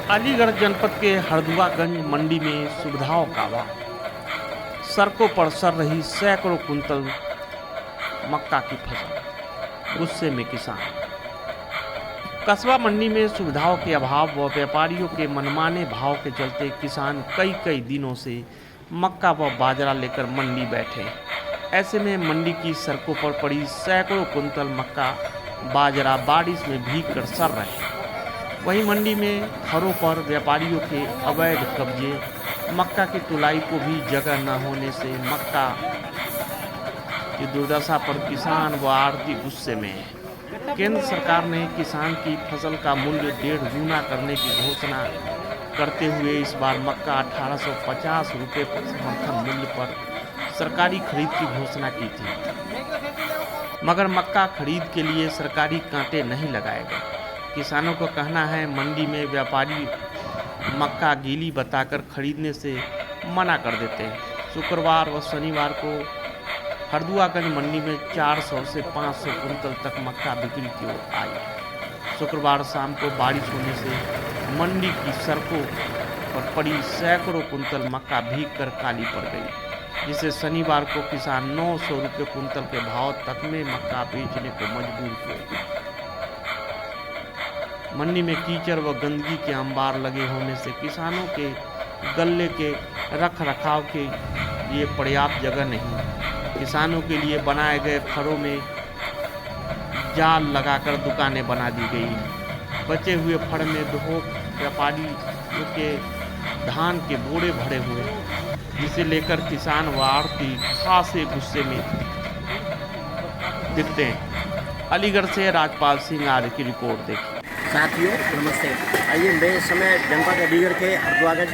अलीगढ़ जनपद के हरदुआगंज मंडी में सुविधाओं का अभाव, सड़कों पर सड़ रही सैकड़ों कुंतल मक्का की फसल, गुस्से में किसान। कस्बा मंडी में सुविधाओं के अभाव व व्यापारियों के मनमाने भाव के चलते किसान कई दिनों से मक्का व बाजरा लेकर मंडी बैठे। ऐसे में मंडी की सड़कों पर पड़ी सैकड़ों कुंतल मक्का बाजरा बारिश में भीग कर सड़ रहे हैं। वहीं मंडी में हरों पर व्यापारियों के अवैध कब्जे, मक्का की तुलाई को भी जगह न होने से मक्का की दुर्दशा पर किसान व आढ़ती गुस्से में है। केंद्र सरकार ने किसान की फसल का मूल्य 1.5 गुना करने की घोषणा करते हुए इस बार मक्का 1850 रुपये पर समर्थन मूल्य पर सरकारी खरीद की घोषणा की थी, मगर मक्का खरीद के लिए सरकारी कांटे नहीं लगाए गए। किसानों का कहना है मंडी में व्यापारी मक्का गीली बताकर खरीदने से मना कर देते हैं। शुक्रवार व शनिवार को हरदुआगंज मंडी में 400 से 500 कुंतल तक मक्का बिक्री की ओर आई। शुक्रवार शाम को बारिश होने से मंडी की सड़कों पर पड़ी सैकड़ों कुंतल मक्का भीग कर काली पड़ गई, जिसे शनिवार को किसान 900 रुपये कुंतल के भाव तक में मक्का बेचने को मजबूर हुए। मंडी में कीचड़ व गंदगी के अंबार लगे होने से किसानों के गल्ले के रख रखाव के लिए पर्याप्त जगह नहीं। किसानों के लिए बनाए गए खरों में जाल लगाकर दुकानें बना दी गई। बचे हुए फड़ में दो व्यापारियों के धान के बोरे भरे हुए, जिसे लेकर किसान व आढ़ती खासे गुस्से में दिखते हैं। अलीगढ़ से राजपाल सिंह आर्य की रिपोर्ट देखिए। साथियों नमस्ते। आइए, मैं इस समय जनपद अलीगढ़ के हरदुआगंज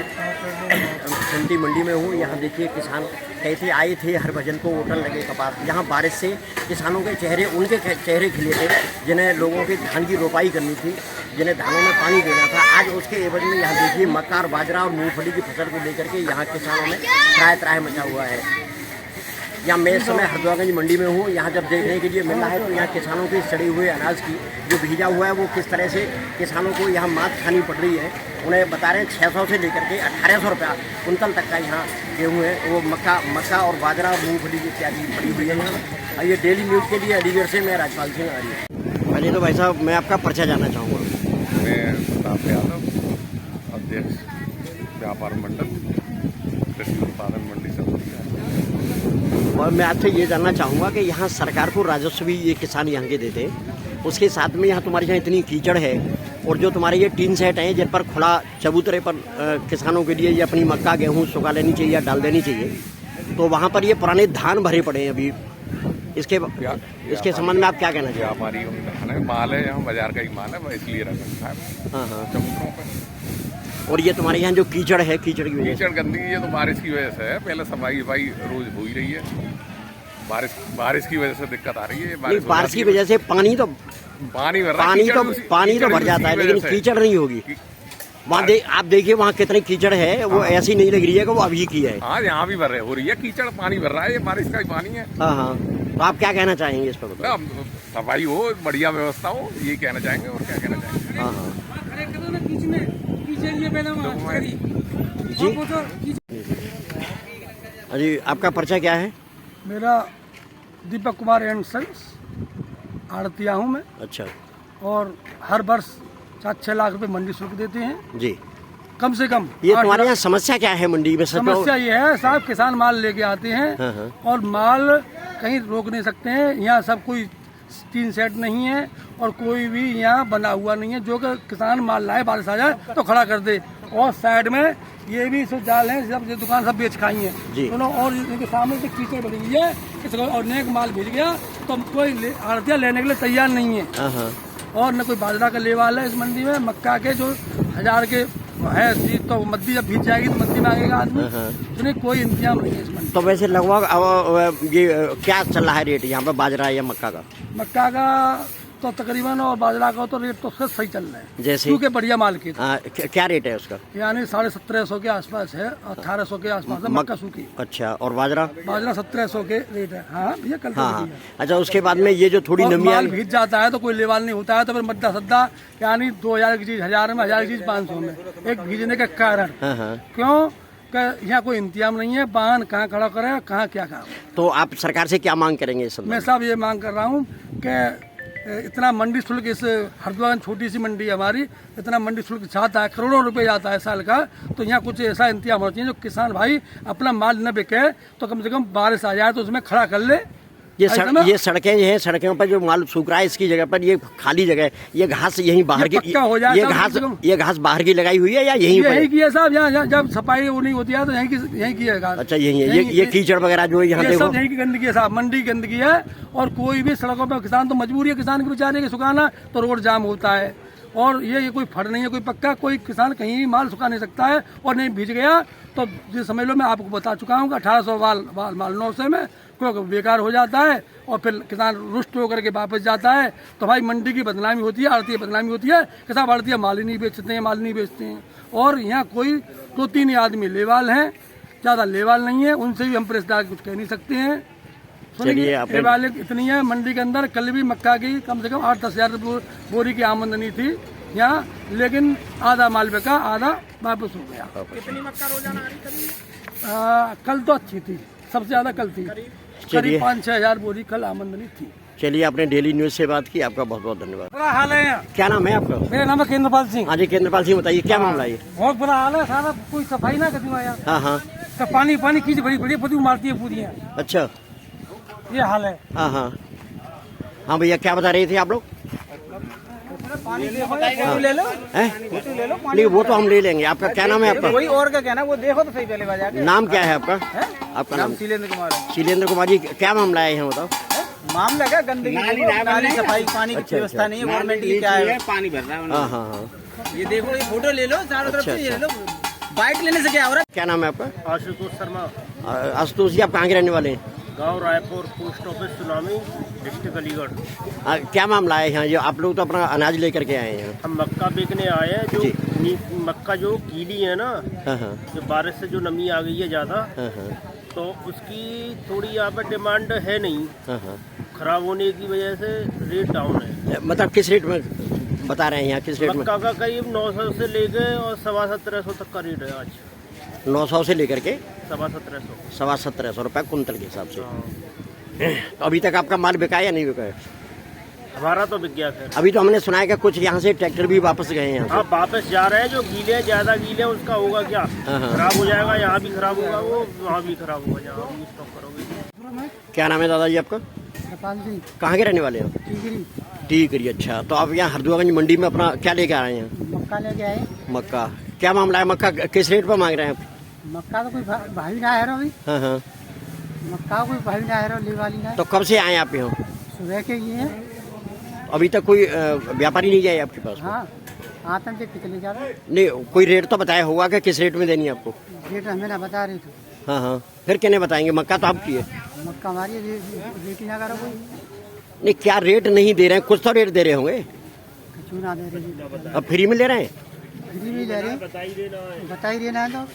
सब्जी मंडी में हूँ। यहाँ देखिए किसान कैसे आए थे हरभजन को होटल लगे कपास। यहाँ बारिश से किसानों के चेहरे, उनके चेहरे खिले थे जिन्हें लोगों के धान की रोपाई करनी थी, जिन्हें धानों में पानी देना था। आज उसके एवज में यहाँ देखिए मक्का और बाजरा और मूंगफली की फसल को लेकर के यहाँ किसानों में त्राह मचा हुआ है। यहाँ मैं इस समय हरदुआगंज मंडी में हूँ। यहाँ जब देखने के लिए मिल रहा है तो यहाँ किसानों के सड़े हुए अनाज की जो भीजा हुआ है वो किस तरह से किसानों को यहाँ मात खानी पड़ रही है। उन्हें बता रहे हैं 600 से लेकर के 1800 रुपया कुंतल तक का यहाँ गेहूँ है, वो मक्का और बाजरा और मूंगफली इत्यादि पड़ी हुई है यहाँ। ये डेली न्यूज़ के लिए अलीगढ़ से मैं राजपाल सिंह आर्य। पहले तो भाई साहब मैं आपका परिचय जानना चाहूँगा। मैं प्रताप यादव, अध्यक्ष व्यापार मंडल कृषि उत्पादन मंडी से। और मैं आपसे ये जानना चाहूँगा कि यहाँ सरकार को राजस्व भी ये किसान यहाँ के देते हैं, उसके साथ में यहाँ तुम्हारे यहाँ इतनी कीचड़ है और जो तुम्हारे ये टीन सेट हैं जिन पर खुला चबूतरे पर किसानों के लिए ये अपनी मक्का गेहूँ सुखा लेनी चाहिए या डाल देनी चाहिए, तो वहाँ पर ये पुराने धान भरे पड़े हैं अभी। इसके संबंध में आप क्या कहना चाहिए? हमारी माल है, यहाँ बाजार का ही माल है, इसलिए रख रखा है। हाँ। चबूतरों पर। और ये तुम्हारे यहाँ जो कीचड़ है, कीचड़ की वजह से, कीचड़ गंदगी ये तो बारिश की वजह से है। पहले सफाई रोज हो ही रही है। बारिश की वजह से दिक्कत आ रही है। बारिश की वजह से पानी तो भर जाता है, लेकिन कीचड़ नहीं होगी। वहाँ आप देखिए वहाँ कितनी कीचड़ है, वो ऐसी नहीं लग रही है कि वो अभी की है। हाँ, यहाँ भी हो रही है कीचड़, पानी भर रहा है, ये बारिश का ही पानी है। हाँ, तो आप क्या कहना चाहेंगे इस पर? सफाई हो, बढ़िया व्यवस्था हो, ये कहना चाहेंगे। और क्या कहना चाहेंगे? हाँ। जी, आपका परिचय क्या है? मेरा दीपक कुमार एंड सन्स, आड़तिया हूँ मैं। अच्छा। और हर वर्ष 7-6 लाख रुपए मंडी शुल्क देते हैं जी, कम से कम। ये तुम्हारे यहाँ समस्या क्या है मंडी में? समस्या ये है साहब, किसान माल लेके आते हैं। हाँ। और माल कहीं रोक नहीं सकते हैं। यहाँ सब कोई टीन सेट नहीं है और कोई भी यहाँ बना हुआ नहीं है जो कि किसान माल लाए, बारिश आ जाए तो खड़ा कर दे। और साइड में ये भी सब जाल है, सब ये दुकान सब बेच खाई है दोनों। और इनके सामने से कीचड़ बनी हुई है और नेक माल भेज गया तो कोई आड़तिया लेने के लिए तैयार नहीं है। और न कोई बाजरा का ले वाला है इस मंडी में। मक्का के जो 1000 के है चीज, तो मद्दी जब भीज जाएगी तो मद्दी मांगेगा आदमी, तो कोई इंतजाम नहीं है इस मंडी। तो वैसे लगभग ये क्या चल रहा है रेट यहाँ पे बाजरा या मक्का का? मक्का का तो तकरीबन, और बाजरा का तो रेट तो सही चल रहा है, जैसे क्योंकि बढ़िया माल के क्या रेट है उसका? यानी 1750 के आसपास है, 1800 के आसपास है मक्का सूखी। अच्छा, और बाजरा? बाजरा 1700 के रेट है। हाँ भैया, कल हाँ। अच्छा, उसके बाद में ये जो थोड़ी नमी माल भीग जाता है तो कोई लेवाल नहीं होता है, तो फिर मद्दा सद्दा यानी 2000 की चीज 1000 में, 1000 की चीज 500 में, एक भीजने का कारण। क्यों? यहाँ कोई इंतजाम नहीं है, वाहन कहाँ खड़ा करे, कहाँ क्या काम। तो आप सरकार से क्या मांग करेंगे इस? मैं साहब ये मांग कर रहा हूँ कि इतना मंडी शुल्क, इस हरिद्वार छोटी सी मंडी है हमारी, इतना मंडी शुल्क जाता है, करोड़ों रुपए जाता है साल का, तो यहाँ कुछ ऐसा इंतजाम होना चाहिए जो किसान भाई अपना माल न बिके तो कम से कम बारिश आ जाए तो उसमें खड़ा कर ले। ये सड़कें जो हैं, सड़कों पर जो माल सूख रहा है, इसकी जगह पर ये खाली जगह है, ये घास यहीं बाहर की, ये घास बाहर की लगाई हुई है या यहीं की है साहब? यहाँ जब सफाई वो नहीं होती है तो यहीं की है घास। अच्छा, यहीं है ये कीचड़ वगैरह जो यहाँ देखो, सब यहीं की गंदगी है साहब, मंडी की गंदगी है। और कोई भी सड़कों पर किसान तो मजबूरी है, किसान के बेचारे के सुखाना, तो रोड जाम होता है। और ये कोई फड़ नहीं है, कोई पक्का, कोई किसान कहीं भी माल सुखा नहीं सकता है, और नहीं भीज गया तो ये समझ लो, मैं आपको बता चुका हूँ कि 1800 माल 900 में क्योंकि बेकार हो जाता है, और फिर किसान रुष्ट होकर के वापस जाता है, तो भाई मंडी की बदनामी होती है, आड़ती बदनामी होती है कि साहब आड़ती माल ही नहीं बेचते हैं, माल नहीं बेचते हैं। और यहाँ कोई 2-3 आदमी लेवाल हैं, ज़्यादा लेवाल नहीं है, उनसे भी हम प्रेसदार कुछ कह नहीं सकते हैं। लेवाल इतनी है मंडी के अंदर, कल भी मक्का की कम से कम 8-10 हज़ार बोरी की आमदनी थी यहाँ, लेकिन आधा माल बिका, आधा वापस हो गया। कितनी मक्का रोजाना आ रही? कल तो अच्छी थी, सबसे ज्यादा कल थी, करीब 5-6 हज़ार बोरी कल आमदनी थी। चलिए, आपने डेली न्यूज से बात की, आपका बहुत बहुत धन्यवाद। बुरा हाल है यहाँ। क्या नाम है आपका? मेरा नाम है केंद्रपाल सिंह। हाँ जी, केंद्रपाल सिंह, बताइए क्या मामला है? बहुत बुरा हाल है सारा, कोई सफाई ना करती यहाँ। हाँ हाँ, तो पानी कीच बड़ी पति मारती है पूरी। अच्छा, ये हाल है। हाँ हाँ हाँ भैया, क्या बता रहे थे आप लोग? पानी ले लो, नहीं, वो तो हम ले लेंगे। आपका क्या नाम है आपका? कोई और का कहना, वो देखो तो सही पहले बाजार। नाम क्या है आपका? आपका नाम? शीलेंद्र कुमार। शीलेंद्र कुमार जी, क्या मामला है यहाँ बताओ? मामला क्या, गंदगी, नाली सफाई, पानी की व्यवस्था नहीं है गवर्नमेंट की। क्या है, पानी भर रहा है। हाँ हाँ हाँ, ये देखो, ये फोटो ले लो चारों तरफ से, ये लो, बाइक लेने से क्या हो रहा है? क्या नाम है आपका? आशुतोष शर्मा। आशुतोष जी, आप कहाँ के रहने वाले हैं? गांव Raipur, post office tsunami, district Aligarh. क्या मामला है यहाँ? जो आप लोग तो अपना अनाज लेकर के आए हैं। हम मक्का बेचने आए हैं, जो मक्का जो कीली है ना, जो बारिश से जो नमी आ गई है ज़्यादा, तो उसकी थोड़ी यहाँ पर डिमांड है नहीं, खराब होने की वजह से रेट डाउन है। मतलब किस रेट में बता रहे हैं यहाँ, किस रेट में? मक्का का करीब 900 से लेके और 1750 तक का रेट है आज। 900 से लेकर के 1750 रुपये कुंतल के हिसाब से। तो अभी तक आपका माल बिका या नहीं बिका है? हमारा तो बिक गया है। अभी तो हमने सुना है कि कुछ यहाँ से ट्रैक्टर भी वापस गए हैं। हाँ, वापस जा रहे हैं, जो गीले ज्यादा गीले उसका होगा क्या, खराब हो जाएगा, यहाँ भी खराब होगा, वो वहाँ भी खराब होगा, यहाँ भी स्टॉक करोगे। क्या नाम है दादाजी आपका? कहाँ के रहने वाले हो? टीकरी। अच्छा, तो आप यहाँ हरिद्वारगंज मंडी में अपना क्या लेके आ रहे हैं? मक्का लेके आए। मक्का क्या मामला है? मक्का किस रेट पर मांग रहे हैं आप? मक्का तो कोई भाई ना है अभी। हाँ हाँ, मक्का कोई भाई ना है, ले वाली ना। तो कब से आए आप यहाँ? सुबह के ये है। अभी तक कोई व्यापारी नहीं जाए आपके पास? हाँ, आतंक के कितने जा रहे? नहीं, कोई रेट तो बताया होगा कि किस रेट में देनी है आपको? रेट हमें ना बता रहे थे। हाँ हाँ, फिर कहने बताएंगे? मक्का तो आपकी है। मक्का हमारी रेट ही ना करो कोई। नहीं, क्या रेट नहीं दे रहे हैं? कुछ तो रेट दे रहे होंगे। क्यों ना दे रहे? अब फ्री में ले रहे हैं? फ्री में ले रहे, बता ही देना है। तो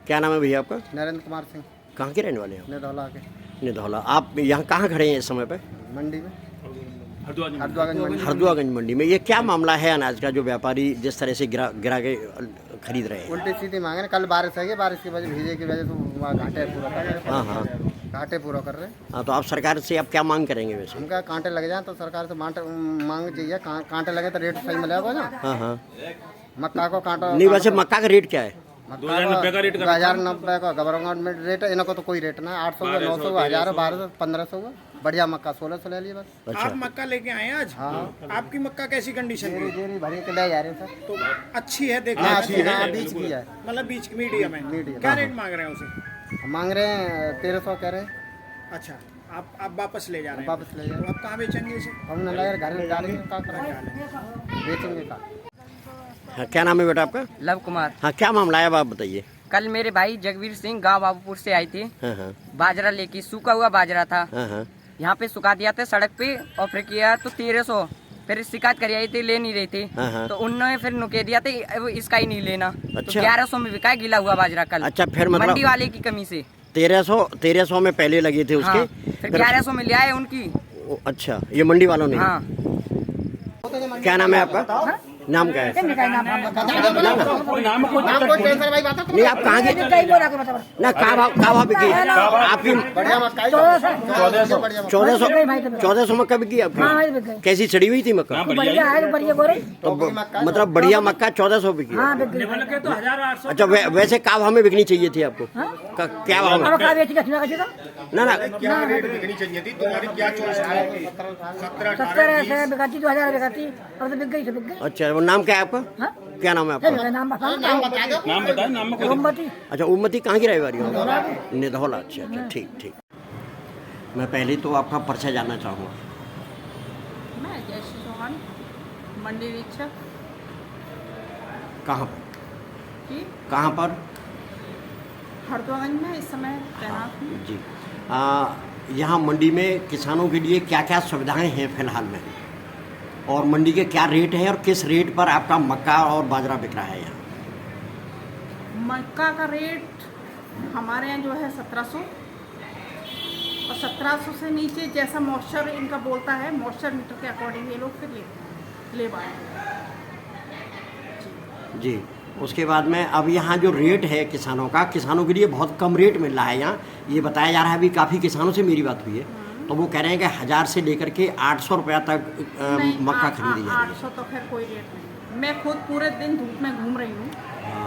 क्या नाम है भैया आपका? नरेंद्र कुमार सिंह। कहाँ के रहने वाले हैं? निधौला के। निधौला। आप यहाँ कहाँ खड़े हैं इस समय पे? मंडी में, हरिद्वारगंज मंडी में। ये क्या मामला है अनाज का, जो व्यापारी जिस तरह से गिरा के खरीद रहे हैं? उल्टी सीधी मांगे। कल बारिश है, बारिश की वजह, भीजे की वजह से वहाँ घाटे पूरा कर रहे हैं। हाँ हाँ, घाटे पूरा कर रहे हैं। हाँ, तो आप सरकार से आप क्या मांग करेंगे वैसे? उनका कांटे लग जाए तो सरकार से मांग चाहिए, कांटे लगे तो रेट सही मिलेगा ना। हाँ हाँ, मक्का को कांटा नहीं, वैसे मक्का का रेट क्या है? 2090 का गवर्नमेंट रेट है, इनको तो कोई रेट ना। 800 हुआ, 900 हुआ, 1000 हुआ, 1200, 1500 हुआ। बढ़िया मक्का 1600 ले लिया बस। अच्छा, आप मक्का लेके आए हैं आज? हाँ, आपकी मक्का कैसी कंडीशन की? जेरी भरी के ले जा रहे हैं सर। तो अच्छी है, देखो हाँ, अच्छी है, बीच की है, मतलब बीच की मीडियम है। मीडियम। क्या रेट मांग रहे हैं उसे? मांग रहे हैं 1300 कह रहे हैं। अच्छा, आप वापस ले जा रहे हैं? वापस ले जाए। तो आप कहाँ बेचेंगे इसे? हम न लगे घर में डालेंगे, क्या करेंगे, बेचेंगे का। हाँ, क्या नाम है बेटा आपका? लव कुमार। हाँ, क्या मामला है अब आप बताइए। कल मेरे भाई जगवीर सिंह गांव बाबूपुर से आए थे, हाँ हाँ, बाजरा लेके, सूखा हुआ बाजरा था। हाँ हाँ, यहाँ पे सुखा दिया था सड़क पे और फिर किया तो 1300, फिर शिकायत कर आई थी, ले नहीं रही थी, तो उन्होंने फिर नुके दिया था वो इसका ही नहीं लेना। अच्छा। तो 1100 में बिका गिला हुआ बाजरा कल। अच्छा, फिर मतलब मंडी वाले की कमी से 1300 में पहले लगे थे उसके। हाँ, फिर 1100 में ले आए उनकी। अच्छा, ये मंडी वालों ने। हाँ। क्या नाम है आपका? नाम क्या है? नहीं, आप कहाँ के ना? कहाँ भाव बिकी आपकी? 1400 मक्का बिकी आपकी? कैसी सड़ी हुई थी मक्का? तो मतलब बढ़िया मक्का 1400 बिकी। अच्छा, वैसे क्या भाव में बिकनी चाहिए थी आपको? क्या भाव में? ना ना, बिकनी चाहिए थी। तुम्हारी क्या चॉइस है? 17 अच्छा, वो नाम क्या है आपका? क्या नाम है आपका? नाम बताए। अच्छा, उम्मती कहाँ की रहने वाली हो? निधौला। अच्छा अच्छा, ठीक ठीक। मैं पहले तो आपका परिचय जानना चाहूँगा। मैं जयश्री चौहान, मंडी निरीक्षक। कहाँ पर? जी, कहाँ पर? हरदोगंज में इस समय तैनात हूँ। जी, यहाँ मंडी में किसानों के लिए क्या क्या सुविधाएं हैं फिलहाल में, और मंडी के क्या रेट हैं, और किस रेट पर आपका मक्का और बाजरा बिक रहा है यहाँ? मक्का का रेट हमारे यहाँ जो है 1700, और 1700 से नीचे जैसा मॉइस्चर इनका बोलता है, मॉइस्चर मीटर के अकॉर्डिंग ये लोग फिर ले पाए। जी, उसके बाद में अब यहाँ जो रेट है किसानों का, किसानों के लिए बहुत कम रेट मिल रहा है यहाँ। ये बताया जा रहा है, अभी काफ़ी किसानों से मेरी बात हुई है, तो वो कह रहे हैं कि 1000 से लेकर के 800 रुपया तक मक्का खरीदी जा रही है। 800 तो खैर कोई रेट नहीं। मैं खुद पूरे दिन धूप में घूम रही हूँ।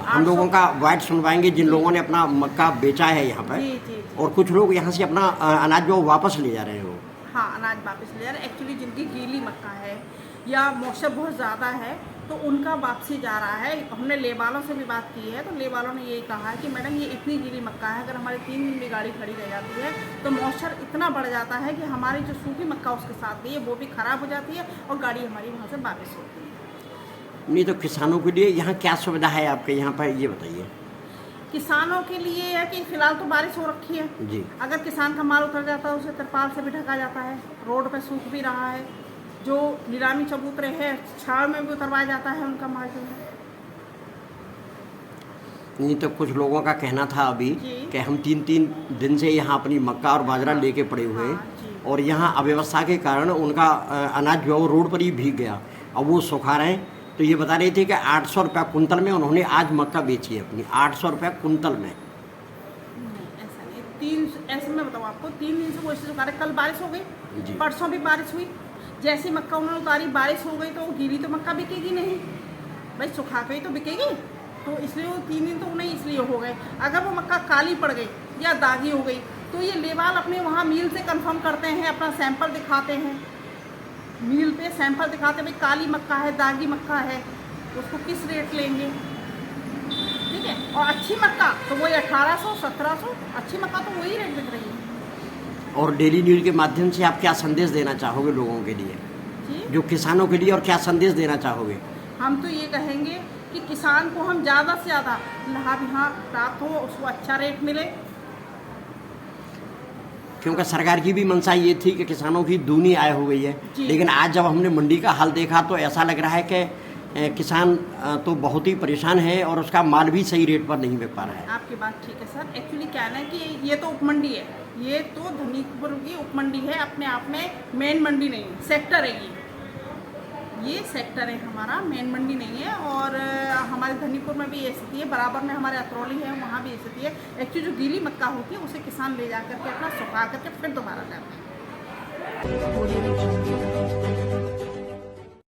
हम लोगों का वाइट सुनवाएंगे जिन लोगों ने अपना मक्का बेचा है यहाँ पर। जी, जी, जी। और कुछ लोग यहाँ से अपना अनाज जो वापस ले जा रहे हैं वो। हाँ, अनाज वापस ले जा रहे हैं। एक्चुअली जिनकी गीली मक्का है या मौसम बहुत ज़्यादा है तो उनका वापसी जा रहा है। हमने ले वालों से भी बात की है, तो ले वालों ने यही कहा है कि मैडम ये इतनी गीली मक्का है, अगर हमारी 3 दिन भी गाड़ी खड़ी रह जाती है तो मॉइस्चर इतना बढ़ जाता है कि हमारी जो सूखी मक्का उसके साथ भी है वो भी ख़राब हो जाती है और गाड़ी हमारी वहाँ से वापस होती है। नहीं तो किसानों के लिए यहाँ क्या सुविधा है आपके यहाँ पर, ये बताइए। किसानों के लिए है कि फिलहाल तो बारिश हो रखी है जी। अगर किसान का माल उतर जाता है उसे तिरपाल से भी ढका जाता है, रोड पे सूख भी रहा है। जो नीलामी चबूतरे हैं छाव में भी उतरवाया जाता है उनका माल जो है। नहीं तो कुछ लोगों का कहना था अभी कि हम 3-3 दिन से यहाँ अपनी मक्का और बाजरा लेके पड़े हुए हैं, और यहाँ अव्यवस्था के कारण उनका अनाज जो है वो रोड पर ही भीग गया, अब वो सुखा रहे हैं। तो ये बता रहे थे कि 800 रुपया कुंतल में उन्होंने आज मक्का बेची है अपनी, 800 रुपया कुंतल में। ऐसा नहीं, ऐसे मैं बताऊँ आपको, 3 दिन से वो ऐसे सुखा रहे। कल बारिश हो गई, परसों भी बारिश हुई, जैसी मक्का उन्होंने उतारी बारिश हो गई तो गीली तो मक्का बिकेगी नहीं भाई, सुखा के ही तो बिकेगी। तो इसलिए वो 3 दिन तो नहीं इसलिए हो गए। अगर वो मक्का काली पड़ गई या दागी हो गई तो ये लेवाल अपने वहाँ मिल से कंफर्म करते हैं, अपना सैंपल दिखाते हैं, मिल पे सैंपल दिखाते हैं भाई काली मक्का है, दागी मक्का है, उसको किस रेट लेंगे, ठीक है। और अच्छी मक्का तो वही 1800 1700, अच्छी मक्का तो वही रेट बिक रही है। और डेली न्यूज़ के माध्यम से आप क्या संदेश देना चाहोगे लोगों के लिए, जो किसानों के लिए, और क्या संदेश देना चाहोगे? हम तो ये कहेंगे कि किसान को हम ज़्यादा से ज़्यादा लाभ यहाँ प्राप्त हो, उसको अच्छा रेट मिले, क्योंकि सरकार की भी मंशा ये थी कि किसानों की दूनी आय हो गई है। लेकिन आज जब हमने मंडी का हाल देखा तो ऐसा लग रहा है कि किसान तो बहुत ही परेशान है और उसका माल भी सही रेट पर नहीं बिक पा रहा है। आपकी बात ठीक है सर। एक्चुअली क्या है कि ये तो उपमंडी है, ये तो धनीपुर की उपमंडी है, अपने आप में मेन मंडी नहीं है, सेक्टर है ये सेक्टर है हमारा, मेन मंडी नहीं है। और हमारे धनीपुर में भी ये स्थिति है, बराबर में हमारे अतरौली है वहाँ भी ये स्थिति है। एक्चुअली जो गीली मक्का होती है उसे किसान ले जा करके अपना सुखा करके फिर दोबारा जाता है।